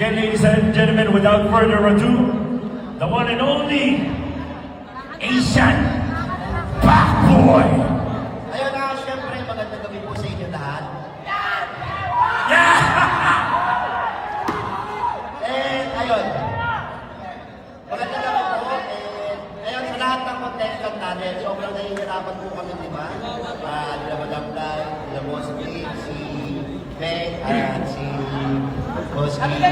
Okay, ladies and gentlemen, without further ado, the one and only Asian Pacboy! Ayun na, syempre, magandang gabi po sa inyo lahat. Yeah! Ayun. Magandang gabi po. Ayun, sa lahat ng contestant natin, sobrang nahihirapan po kami, di ba? Nila Madam Lai, nila Boss Lee, si Beng, at si Boss Lee.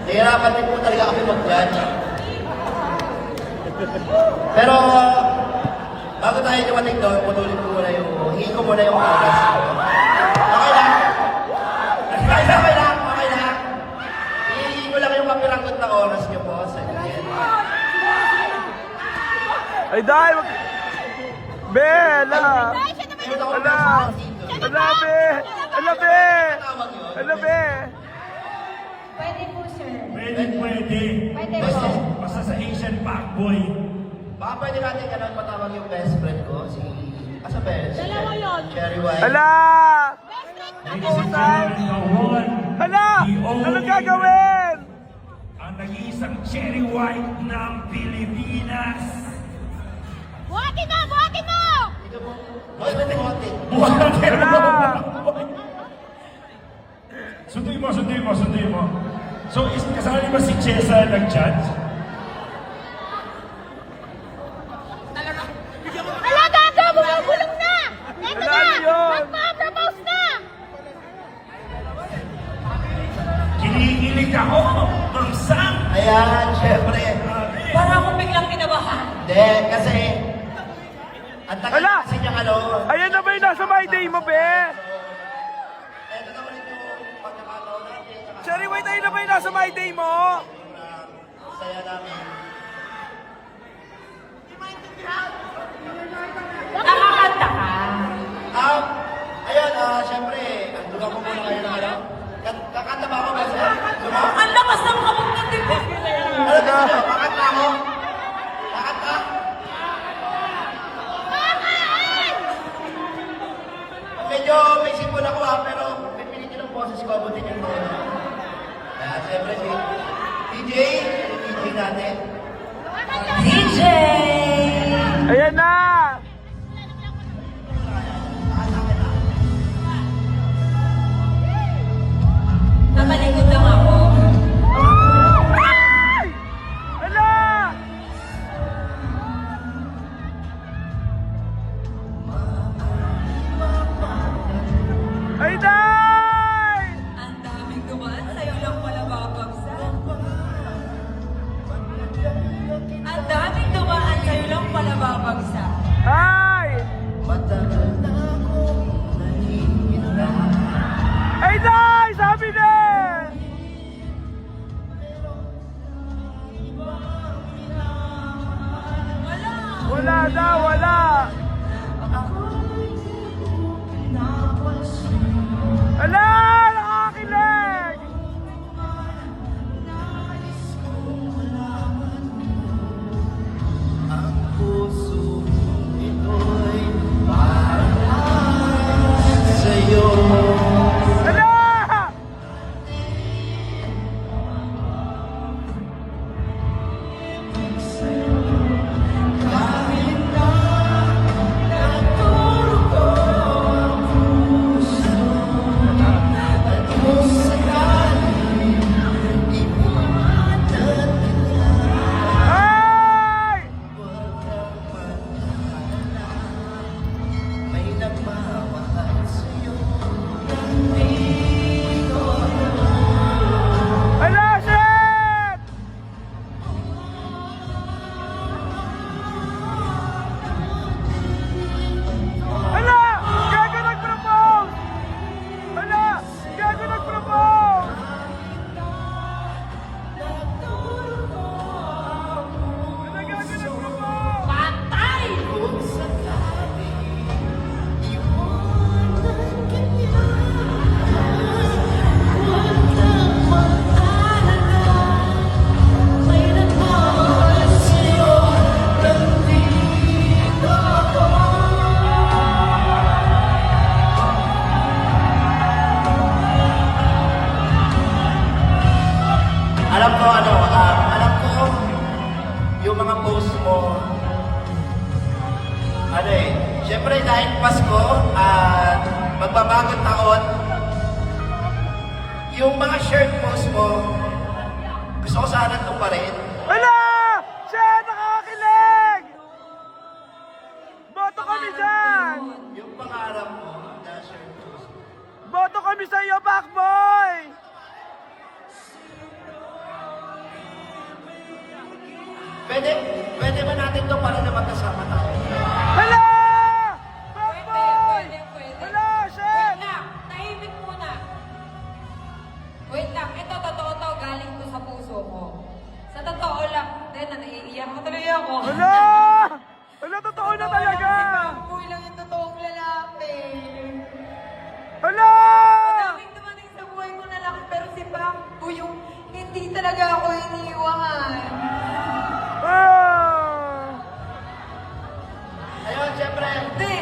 Nahihirapan din po talaga kami mag-judge. Pero, bago tayo dumating doon, putulin ko muna hingin ko muna yung oras. Okay lang? Okay lang. Hingin ko lang yung kapiranggot na oras niyo po. Ay, dahil Bella! Wala! Ala, Be! Ala, Be! Ala, Be! Pwede po, sir. Pwede. Pwede Basta, po. basta sa Asian Pacboy. Baka pwede natin ganun patawag yung best friend ko, si... Asa best? Dalawa yun. Cherry White. Ala! Ladies and gentlemen, the one, Hala! the only, Anong gagawin? ang nag-iisang cherry white ng Pilipinas. Buhatin mo! Buhatin mo! Ito po. Boy, pwede ko atin. Hala! Sunduin mo. So, kasali ba si Chesa nag-judge? Hala, gaga! Bulong na! Eto Wala na! na yun. Magpa-propose na! Kinikilig ako, Ma'am Sam. Ayan, syempre. Para akong biglang kinabahan. Hindi, kasi... Ang tagal Hala! kasi niyang ano... Ayan na ba yung nasa my day mo, Be? Ito na ulit yung pagkakataon natin. Cherry White, ayun na ba yung nasa my day mo? Saya namin. Nakakanta ka. Ayun, syempre, duga ko muna kayo ng ano. Kakanta ba ako ba sir? Ang lakas ng kabog ng dibdib. Ano gusto nyo? Kakanta ako? Kakanta? Medyo may sipon ako pero pipilitin ng boses ko, abutin yung tono. Kaya syempre si DJ, yung DJ natin. DJ! Ayan na! Napalikod lang ako. Ay! Hala! Ay, day! Ang daming dumaan, sa'yo lang pala babagsak. Ang daming dumaan, sa'yo lang pala babagsak. magbabagong taon, yung mga shirt post mo, gusto ko sana ito pa rin. Hala! Siya, nakakakilig! Boto kami dyan! Yung pangarap mo na shirt post. Boto kami sa iyo, Backboy! Pwede ba natin ito para na magkasama tayo? Hala! Pwede, Backboy! pwede, pwede. Hala, Shen! Wait lang, tahimik muna. Wait lang, ito totoo to, galing to sa puso ko. Sa totoo lang, naiiyak ko tuloy ako. Hala! Hala, totoo na talaga! Si Backboy lang yung totoong lalaki. Hala! Madaming dumating sa buhay ko na lang, pero si Backboy yung hindi talaga ako iniiwan. Ah! Ayun, syempre, Hindi,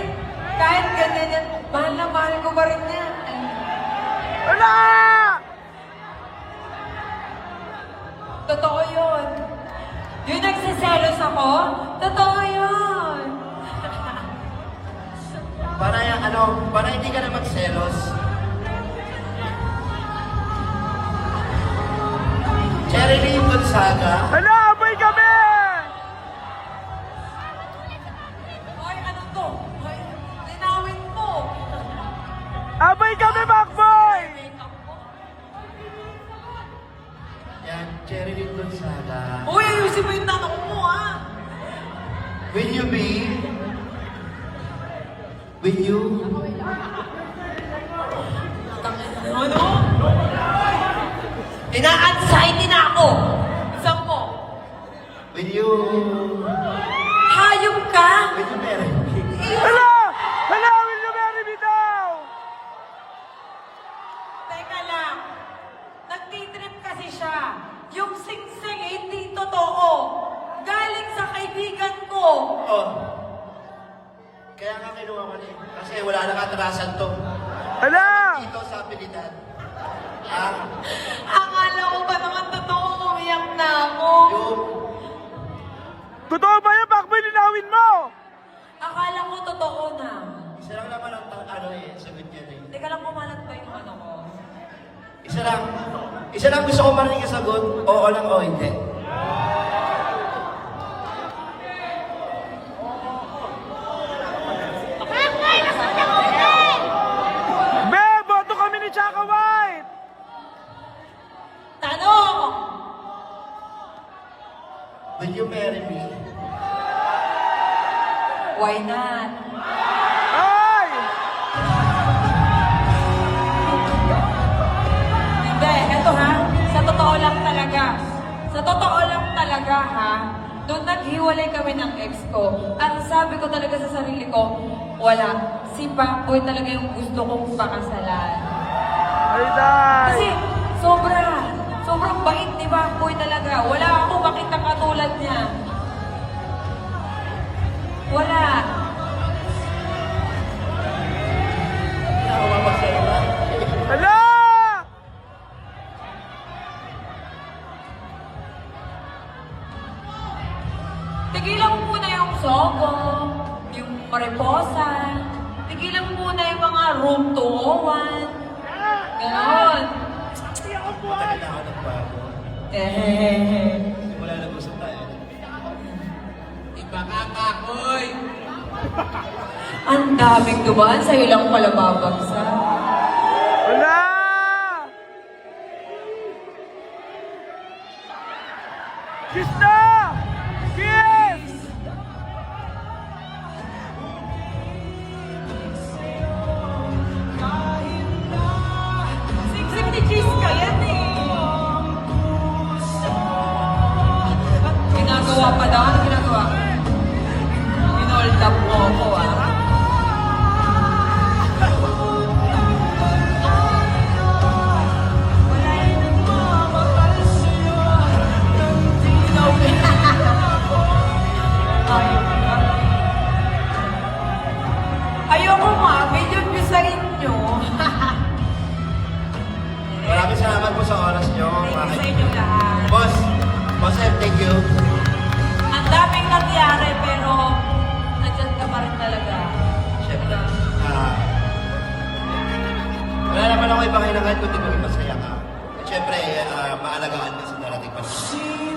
kahit ganyan yan, mahal na mahal ko pa rin yan. Hala! Totoo yun. Yung nagsiselos ako, totoo yun. para hindi ka na magselos. Cherry Lee Gonzaga, Hala, abay kami! Ay, ano to? Ay, linawin mo. Abay kami, Backboy! Makeup mo. yan, Cherry Lee Gonzaga. Uy, ayusin mo yung tanong mo, ha? Will you be? Will you? Ano? Ina-anxiety na ako. Isang mo. Will you? Hayop ka? Will you marry me? Hala! Hala, will you marry me daw? Teka lang. Nagtitrip kasi siya. Yung sing-sing hindi totoo. Galing sa kaibigan ko. Oh. Kaya nga kinuha ko niya. Kasi wala nang atrasan to. Hala! Dito sa abilidad. Ah, Akala ko ba naman totoo? Umiyak na ako. yung Totoo ba yan, Backboy? Linawin mo! Akala ko totoo na. isa lang naman ang sagot niya eh. Teka lang, kumalat pa yung ano ko. Isa lang gusto ko marinig ang sagot, oo lang o hindi. Be, boto kami ni Chaka White! Tanong! Will you marry me? Why not? Ay! Hindi, eto ha. Sa totoo lang talaga. Sa totoo lang talaga ha. Doon naghiwalay kami ng ex ko. Ang sabi ko talaga sa sarili ko, wala. Si Backboy talaga yung gusto kong pakasalan. Ay, day! Kasi sobrang bait ni Backboy talaga. Wala akong makita katulad niya. Wala. Hindi ako mapagsalita. Hala! Tigilan mo muna yung Sogo, yung Mariposa. Tigilan mo muna yung mga Room 201. Ganon. Matagal na ako nagbago. Eh. Simula na gusto tayo. Ang daming dumaan, sa'yo lang pala babagsak. Hala! Kiss na! Kiss! Siksik ni Cheese ka yan eh. Ginagawa pa daw. Ano ginagawa? Inold up mo ako ah. Ayoko nga, million views sa inyo. Maraming salamat po sa oras nyo. Thank you sa inyo lahat. Boss Ed, thank you. Ang daming nangyari pero nandyan ka pa rin talaga. Siyempre, sana kahit kunti maging masaya ka. At syempre, maalagaan ka sa darating pa.